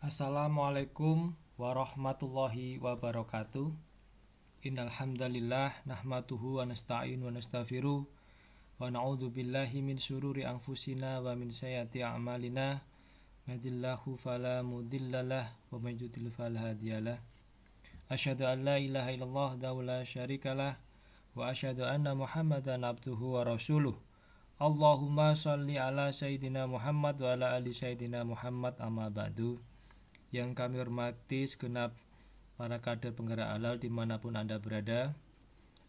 Assalamualaikum warahmatullahi wabarakatuh. Innal hamdalillah nahmaduhu wa nasta'inu wa nastaghfiruh wa na'udzu billahi min syururi anfusina wa min sayyiati a'malina. Yahdihillahu fala mudhillalah wa may yudhlil fala hadiyalah. Asyhadu an la ilaha illallah wa la syarikalah wa asyhadu anna Muhammadan abduhu wa rasuluh. Allahumma shalli ala sayyidina Muhammad wa ala ali sayyidina Muhammad amma ba'du. Yang kami hormati segenap para kader penggerak halal dimanapun Anda berada.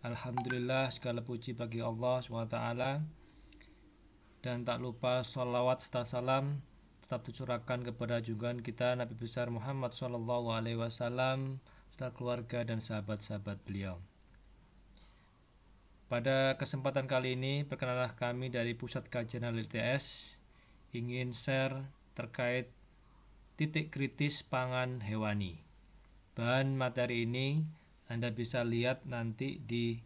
Alhamdulillah, segala puji bagi Allah SWT. Dan tak lupa sholawat serta salam tetap tercurahkan kepada junjungan kita Nabi besar Muhammad SAW serta keluarga dan sahabat-sahabat beliau. Pada kesempatan kali ini, perkenalan kami dari Pusat Kajian Halal ITS ingin share terkait titik kritis pangan hewani. Bahan materi ini Anda bisa lihat nanti di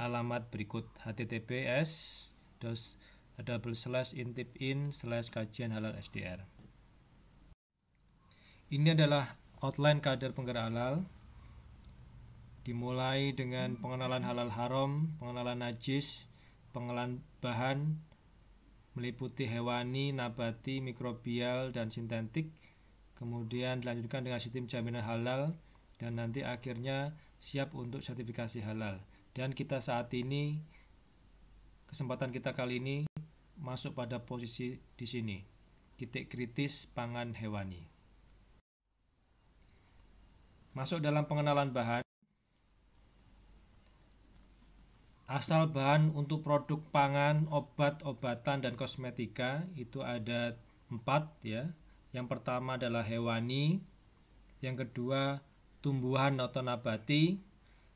alamat berikut https://intipin/kajian-halal-sdr. Ini adalah outline kader penggerak halal. Dimulai dengan pengenalan halal haram, pengenalan najis, pengenalan bahan meliputi hewani, nabati, mikrobial, dan sintetik. Kemudian dilanjutkan dengan sistem jaminan halal, dan nanti akhirnya siap untuk sertifikasi halal. Dan kita saat ini, kesempatan kita kali ini masuk pada posisi di sini, titik kritis pangan hewani. Masuk dalam pengenalan bahan. Asal bahan untuk produk pangan, obat-obatan, dan kosmetika itu ada 4 ya. Yang pertama adalah hewani, yang kedua tumbuhan atau nabati,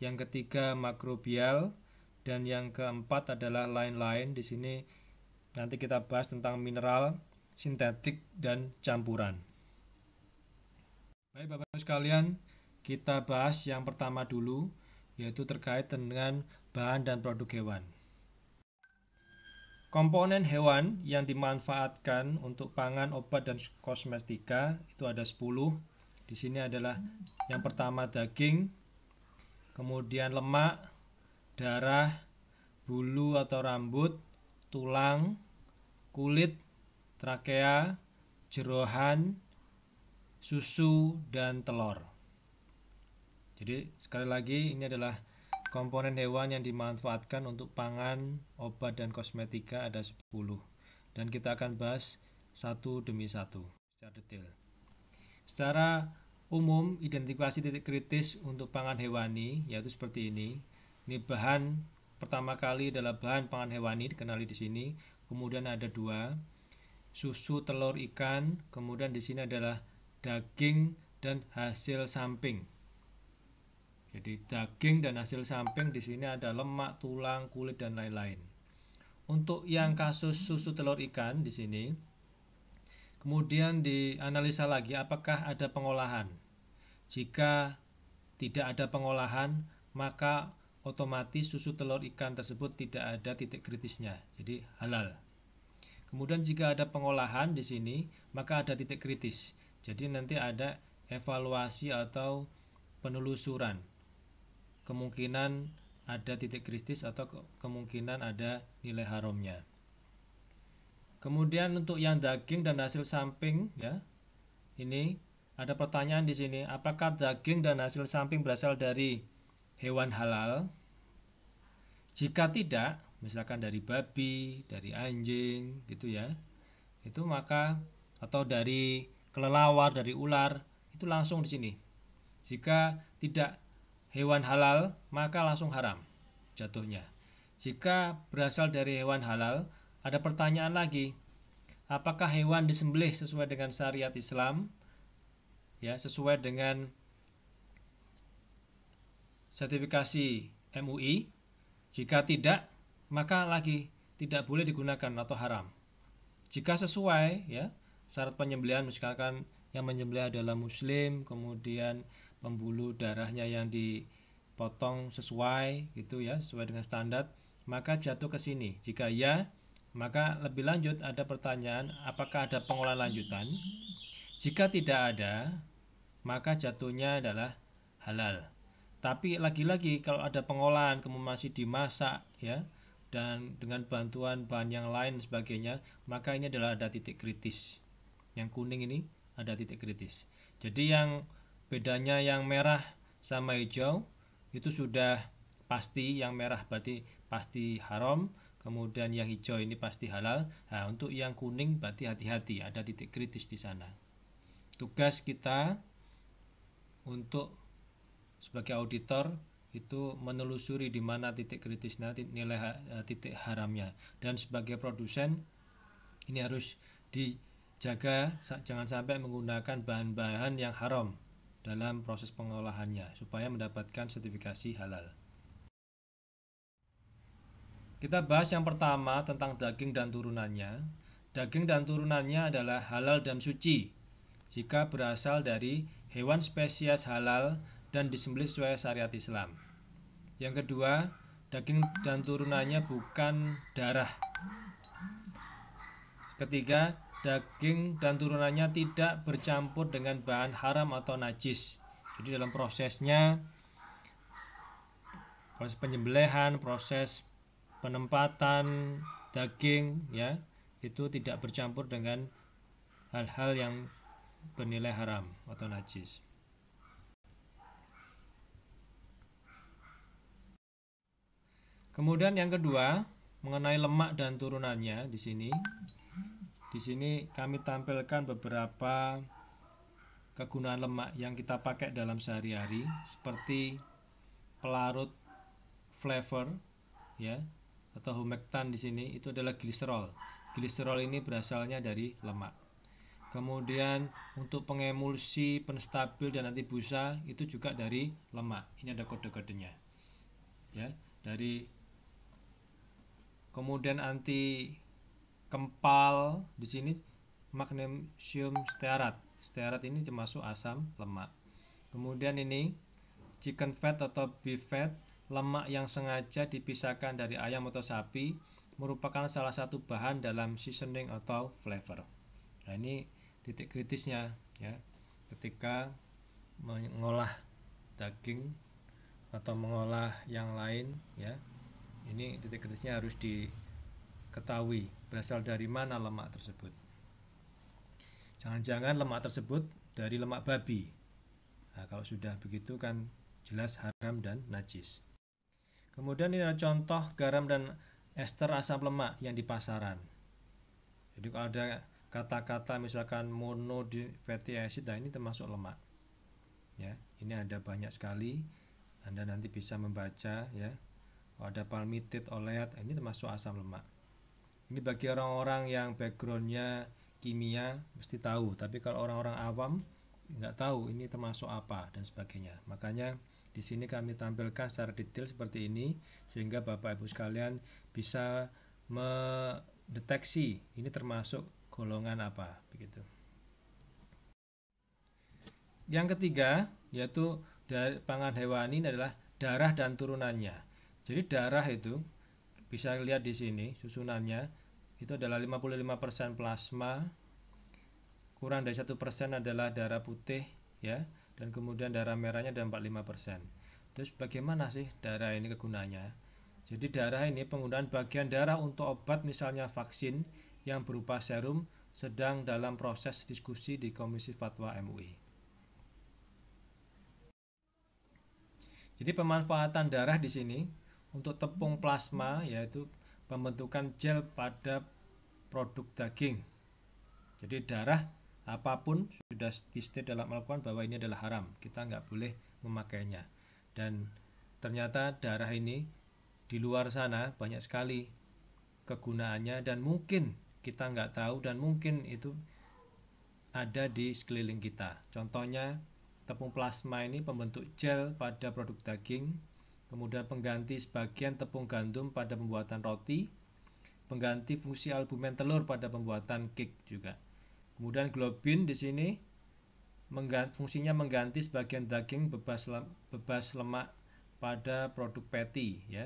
yang ketiga makrobial, dan yang keempat adalah lain-lain. Di sini nanti kita bahas tentang mineral, sintetik, dan campuran. Baik Bapak-Ibu sekalian, kita bahas yang pertama dulu, yaitu terkait dengan bahan dan produk hewan. Komponen hewan yang dimanfaatkan untuk pangan, obat, dan kosmetika itu ada 10. Di sini adalah yang pertama daging, kemudian lemak, darah, bulu atau rambut, tulang, kulit, trakea, jerohan, susu, dan telur. Jadi sekali lagi ini adalah komponen hewan yang dimanfaatkan untuk pangan, obat, dan kosmetika ada 10. Dan kita akan bahas satu demi satu secara detail. Secara umum, identifikasi titik kritis untuk pangan hewani yaitu seperti ini. Ini bahan pertama kali adalah bahan pangan hewani, dikenali di sini. Kemudian ada 2, susu, telur, ikan. Kemudian di sini adalah daging dan hasil samping. Jadi daging dan hasil samping di sini ada lemak, tulang, kulit, dan lain-lain. Untuk yang kasus susu, telur, ikan di sini, kemudian dianalisa lagi apakah ada pengolahan. Jika tidak ada pengolahan, maka otomatis susu, telur, ikan tersebut tidak ada titik kritisnya, jadi halal. Kemudian jika ada pengolahan di sini, maka ada titik kritis. Jadi nanti ada evaluasi atau penelusuran. Kemungkinan ada titik kritis atau kemungkinan ada nilai haramnya. Kemudian untuk yang daging dan hasil samping ya. Ini ada pertanyaan di sini, apakah daging dan hasil samping berasal dari hewan halal? Jika tidak, misalkan dari babi, dari anjing gitu ya. Itu maka atau dari kelelawar, dari ular, itu langsung di sini. Jika tidak hewan halal, maka langsung haram jatuhnya. Jika berasal dari hewan halal, ada pertanyaan lagi. Apakah hewan disembelih sesuai dengan syariat Islam? Ya, sesuai dengan sertifikasi MUI. Jika tidak, maka lagi tidak boleh digunakan atau haram. Jika sesuai ya, syarat penyembelihan misalkan yang menyembelih adalah muslim, kemudian pembuluh darahnya yang dipotong sesuai gitu ya, sesuai dengan standar, maka jatuh ke sini. Jika ya, maka lebih lanjut ada pertanyaan apakah ada pengolahan lanjutan. Jika tidak ada, maka jatuhnya adalah halal. Tapi lagi-lagi kalau ada pengolahan kemudian masih dimasak ya, dan dengan bantuan bahan yang lain sebagainya, maka ini adalah ada titik kritis. Yang kuning ini ada titik kritis. Jadi yang bedanya yang merah sama hijau itu sudah pasti, yang merah berarti pasti haram, kemudian yang hijau ini pasti halal. Nah, untuk yang kuning berarti hati-hati, ada titik kritis di sana. Tugas kita untuk sebagai auditor itu menelusuri di mana titik kritisnya, nilai titik haramnya, dan sebagai produsen ini harus dijaga jangan sampai menggunakan bahan-bahan yang haram dalam proses pengolahannya supaya mendapatkan sertifikasi halal. Kita bahas yang pertama tentang daging dan turunannya. Daging dan turunannya adalah halal dan suci jika berasal dari hewan spesies halal dan disembelih sesuai syariat Islam. Yang kedua, daging dan turunannya bukan darah. Ketiga, daging dan turunannya tidak bercampur dengan bahan haram atau najis. Jadi dalam prosesnya, proses penyembelihan, proses penempatan daging ya, itu tidak bercampur dengan hal-hal yang bernilai haram atau najis. Kemudian yang kedua, mengenai lemak dan turunannya di sini. Di sini kami tampilkan beberapa kegunaan lemak yang kita pakai dalam sehari-hari seperti pelarut flavor ya, atau humektan di sini itu adalah gliserol. Gliserol ini berasalnya dari lemak. Kemudian untuk pengemulsi, penstabil dan anti busa itu juga dari lemak. Ini ada kode-kodenya. Ya, dari kemudian anti kempal di sini magnesium stearat. Stearat ini termasuk asam lemak. Kemudian ini chicken fat atau beef fat, lemak yang sengaja dipisahkan dari ayam atau sapi, merupakan salah satu bahan dalam seasoning atau flavor. Nah, ini titik kritisnya ya, ketika mengolah daging atau mengolah yang lain ya. Ini titik kritisnya harus diketahui berasal dari mana lemak tersebut. Jangan-jangan lemak tersebut dari lemak babi. Nah, kalau sudah begitu kan jelas haram dan najis. Kemudian ini adalah contoh garam dan ester asam lemak yang di pasaran. Jadi kalau ada kata-kata misalkan mono fatty acid, nah ini termasuk lemak. Ya, ini ada banyak sekali. Anda nanti bisa membaca ya. Kalau ada palmitit, oleat, ini termasuk asam lemak. Ini bagi orang-orang yang backgroundnya kimia mesti tahu, tapi kalau orang-orang awam nggak tahu ini termasuk apa dan sebagainya. Makanya di sini kami tampilkan secara detail seperti ini sehingga Bapak Ibu sekalian bisa mendeteksi ini termasuk golongan apa begitu. Yang ketiga yaitu dari pangan hewani adalah darah dan turunannya. Jadi darah itu bisa lihat di sini susunannya itu adalah 55% plasma, kurang dari 1% adalah darah putih ya, dan kemudian darah merahnya ada 45%. Terus bagaimana sih darah ini kegunaannya? Jadi darah ini penggunaan bagian darah untuk obat misalnya vaksin yang berupa serum sedang dalam proses diskusi di Komisi Fatwa MUI. Jadi pemanfaatan darah di sini untuk tepung plasma yaitu pembentukan gel pada produk daging. Jadi darah apapun sudah di-state dalam Al-Quran bahwa ini adalah haram, kita nggak boleh memakainya. Dan ternyata darah ini di luar sana banyak sekali kegunaannya dan mungkin kita nggak tahu dan mungkin itu ada di sekeliling kita. Contohnya tepung plasma ini pembentuk gel pada produk daging, kemudian pengganti sebagian tepung gandum pada pembuatan roti, pengganti fungsi albumen telur pada pembuatan cake juga. Kemudian globin di sini fungsinya mengganti sebagian daging bebas lemak pada produk patty ya.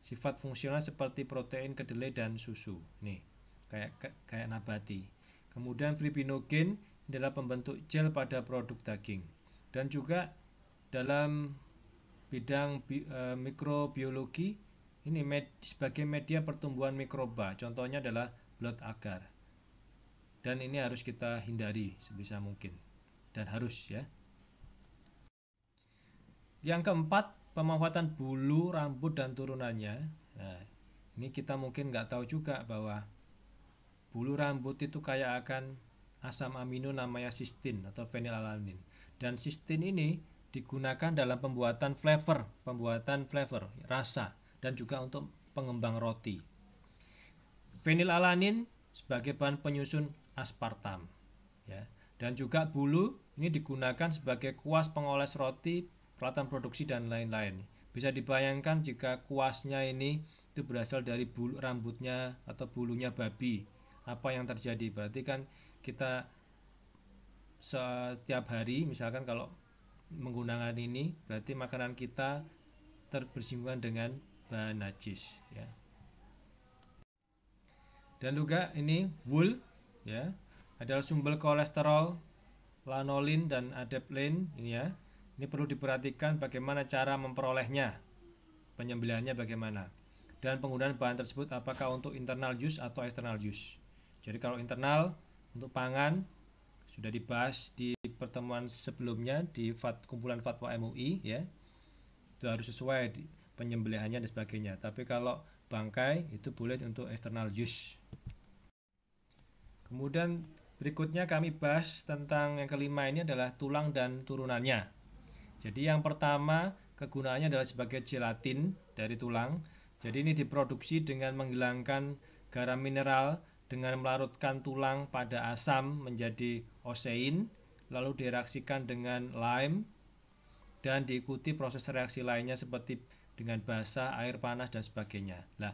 Sifat fungsional seperti protein kedelai dan susu. Nih, kayak nabati. Kemudian fibrinogen adalah pembentuk gel pada produk daging. Dan juga dalam bidang mikrobiologi ini sebagai media pertumbuhan mikroba, contohnya adalah blood agar. Dan ini harus kita hindari sebisa mungkin, dan harus ya. Yang keempat, pemanfaatan bulu, rambut, dan turunannya. Nah, ini kita mungkin nggak tahu juga bahwa bulu rambut itu kaya akan asam amino namanya cysteine atau phenylalanin. Dan cysteine ini digunakan dalam pembuatan flavor, rasa, dan juga untuk pengembang roti. Phenylalanin sebagai bahan penyusun aspartam, ya. Dan juga bulu ini digunakan sebagai kuas pengoles roti, peralatan produksi, dan lain-lain. Bisa dibayangkan jika kuasnya ini itu berasal dari bulu rambutnya atau bulunya babi, apa yang terjadi? Berarti kan kita setiap hari misalkan kalau menggunakan ini, berarti makanan kita bersinggungan dengan bahan najis, ya. Dan juga ini wool, ya, adalah sumber kolesterol, lanolin dan adapalene, ini ya. Ini perlu diperhatikan bagaimana cara memperolehnya, penyembelihannya bagaimana, dan penggunaan bahan tersebut apakah untuk internal use atau external use. Jadi kalau internal untuk pangan sudah dibahas di pertemuan sebelumnya di kumpulan fatwa MUI, ya. Itu harus sesuai penyembelihannya dan sebagainya. Tapi kalau bangkai itu boleh untuk external use. Kemudian berikutnya kami bahas tentang yang kelima, ini adalah tulang dan turunannya. Jadi yang pertama kegunaannya adalah sebagai gelatin dari tulang. Jadi ini diproduksi dengan menghilangkan garam mineral dengan melarutkan tulang pada asam menjadi osein, lalu direaksikan dengan lime dan diikuti proses reaksi lainnya seperti dengan basah, air panas, dan sebagainya. Nah,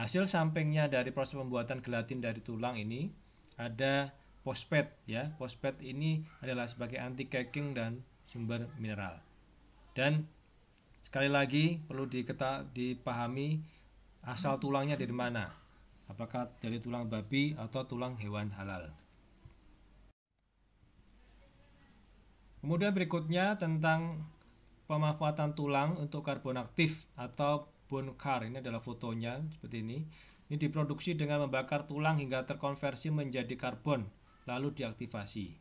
hasil sampingnya dari proses pembuatan gelatin dari tulang ini ada fosfat, ya. Fosfat ini adalah sebagai anti caking dan sumber mineral. Dan sekali lagi perlu dipahami asal tulangnya dari mana, apakah dari tulang babi atau tulang hewan halal. Kemudian berikutnya tentang pemanfaatan tulang untuk karbon aktif atau bone char. Ini adalah fotonya seperti ini. Ini diproduksi dengan membakar tulang hingga terkonversi menjadi karbon lalu diaktifasi.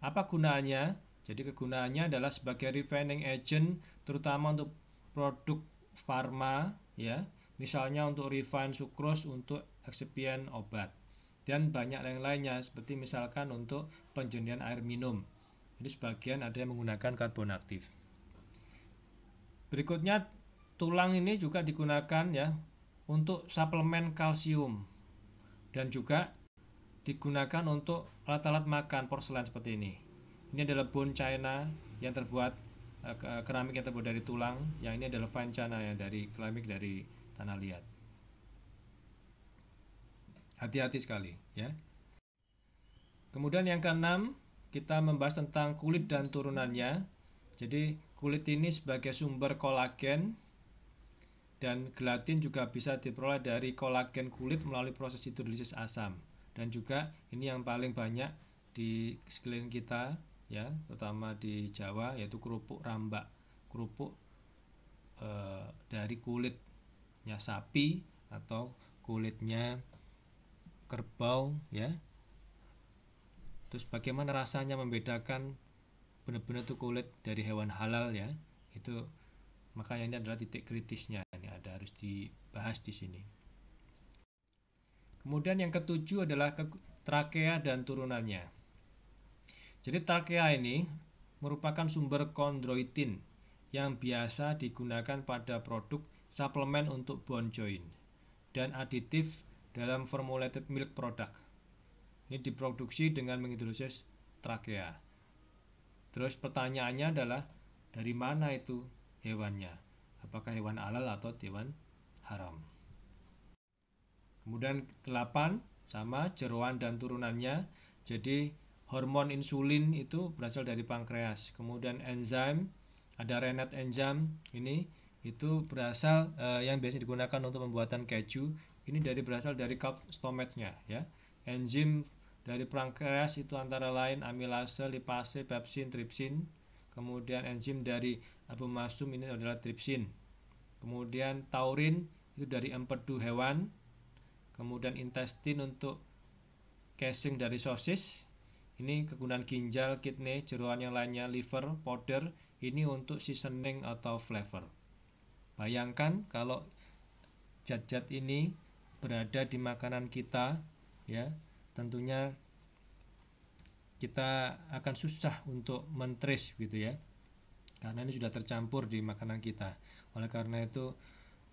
Apa gunanya? Jadi kegunaannya adalah sebagai refining agent terutama untuk produk farma, ya. Misalnya untuk refine sucrose untuk eksipien obat, dan banyak yang lainnya seperti misalkan untuk penjernihan air minum. Jadi sebagian ada yang menggunakan karbon aktif. Berikutnya tulang ini juga digunakan, ya, untuk suplemen kalsium dan juga digunakan untuk alat-alat makan porselen seperti ini. Ini adalah bone china yang terbuat keramik yang terbuat dari tulang. Yang ini adalah fine china yang dari keramik dari tanah liat. Hati-hati sekali, ya. Kemudian yang keenam, kita membahas tentang kulit dan turunannya. Jadi kulit ini sebagai sumber kolagen, dan gelatin juga bisa diperoleh dari kolagen kulit melalui proses hidrolisis asam. Dan juga ini yang paling banyak di sekeliling kita, ya, terutama di Jawa, yaitu kerupuk rambak, kerupuk dari kulitnya sapi atau kulitnya kerbau, ya. Terus bagaimana rasanya membedakan benar-benar itu kulit dari hewan halal, ya. Itu makanya ini adalah titik kritisnya, ini harus dibahas di sini. Kemudian yang ketujuh adalah trakea dan turunannya. Jadi trakea ini merupakan sumber kondroitin yang biasa digunakan pada produk suplemen untuk bone joint dan aditif dalam formulated milk product. Ini diproduksi dengan menghidrolisis trakea. Terus pertanyaannya adalah dari mana itu hewannya? Apakah hewan halal atau hewan haram? Kemudian ke-8 sama jeroan dan turunannya. Jadi hormon insulin itu berasal dari pankreas. Kemudian enzim, ada rennet enzim, ini itu berasal yang biasa digunakan untuk pembuatan keju. Ini berasal dari calf stomachnya, ya. Enzim dari pankreas itu antara lain amilase, lipase, pepsin, tripsin. Kemudian enzim dari abomasum ini adalah tripsin. Kemudian taurin itu dari empedu hewan. Kemudian intestin untuk casing dari sosis. Ini kegunaan ginjal, kidney, jeroan yang lainnya, liver, powder. Ini untuk seasoning atau flavor. Bayangkan kalau zat-zat ini berada di makanan kita, ya, tentunya kita akan susah untuk mentrace gitu ya, karena ini sudah tercampur di makanan kita. Oleh karena itu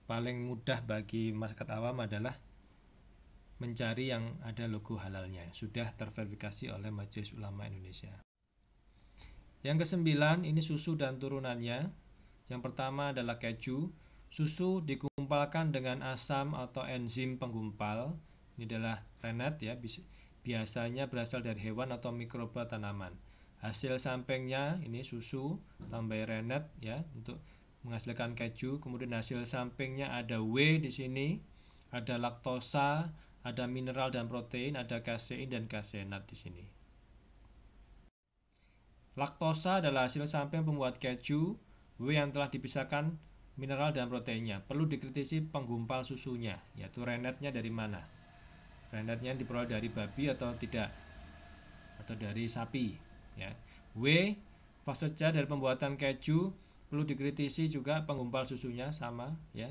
paling mudah bagi masyarakat awam adalah mencari yang ada logo halalnya, sudah terverifikasi oleh Majelis Ulama Indonesia. Yang kesembilan, ini susu dan turunannya. Yang pertama adalah keju. Susu digumpalkan dengan asam atau enzim penggumpal. Ini adalah rennet ya, biasanya berasal dari hewan atau mikroba tanaman. Hasil sampingnya ini susu tambah rennet ya untuk menghasilkan keju. Kemudian hasil sampingnya ada whey di sini, ada laktosa, ada mineral dan protein, ada kasein dan kaseinat di sini. Laktosa adalah hasil samping pembuat keju. Whey yang telah dipisahkan mineral dan proteinnya. Perlu dikritisi penggumpal susunya, yaitu rennetnya dari mana. Rennetnya diperoleh dari babi atau tidak, atau dari sapi ya. Whey fase C dari pembuatan keju, perlu dikritisi juga penggumpal susunya sama ya.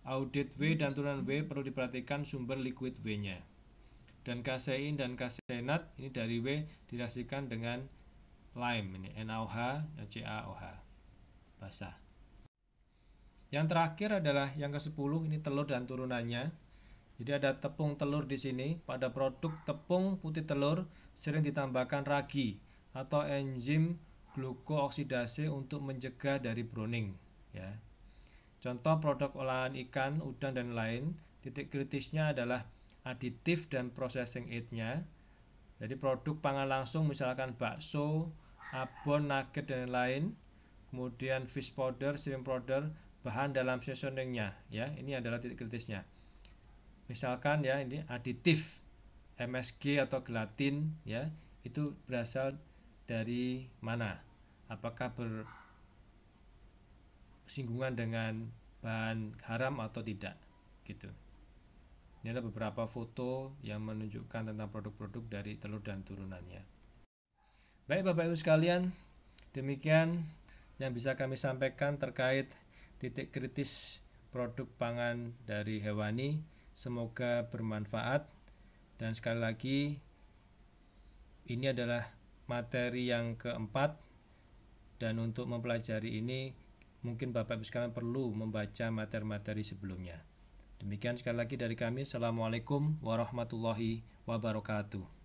Audit whey dan turunan whey perlu diperhatikan sumber liquid whey-nya. Dan kasein dan kaseinat ini dari whey direaksikan dengan lime, ini NaOH, CaOH basah. Yang terakhir adalah yang ke-10, ini telur dan turunannya. Jadi ada tepung telur di sini. Pada produk tepung putih telur sering ditambahkan ragi atau enzim glukooksidase untuk mencegah dari browning ya. Contoh produk olahan ikan, udang dan lain, titik kritisnya adalah aditif dan processing aid-nya. Jadi produk pangan langsung misalkan bakso, abon, nugget dan lain, kemudian fish powder, shrimp powder, bahan dalam seasoningnya ya, ini adalah titik kritisnya. Misalkan ya, ini aditif MSG atau gelatin ya, itu berasal dari mana? Apakah bersinggungan dengan bahan haram atau tidak gitu. Ini adalah beberapa foto yang menunjukkan tentang produk-produk dari telur dan turunannya. Baik Bapak Ibu sekalian, demikian yang bisa kami sampaikan terkait titik kritis produk pangan dari hewani. Semoga bermanfaat. Dan sekali lagi, ini adalah materi yang keempat. Dan untuk mempelajari ini, mungkin Bapak Ibu sekalian perlu membaca materi-materi sebelumnya. Demikian sekali lagi dari kami. Assalamualaikum warahmatullahi wabarakatuh.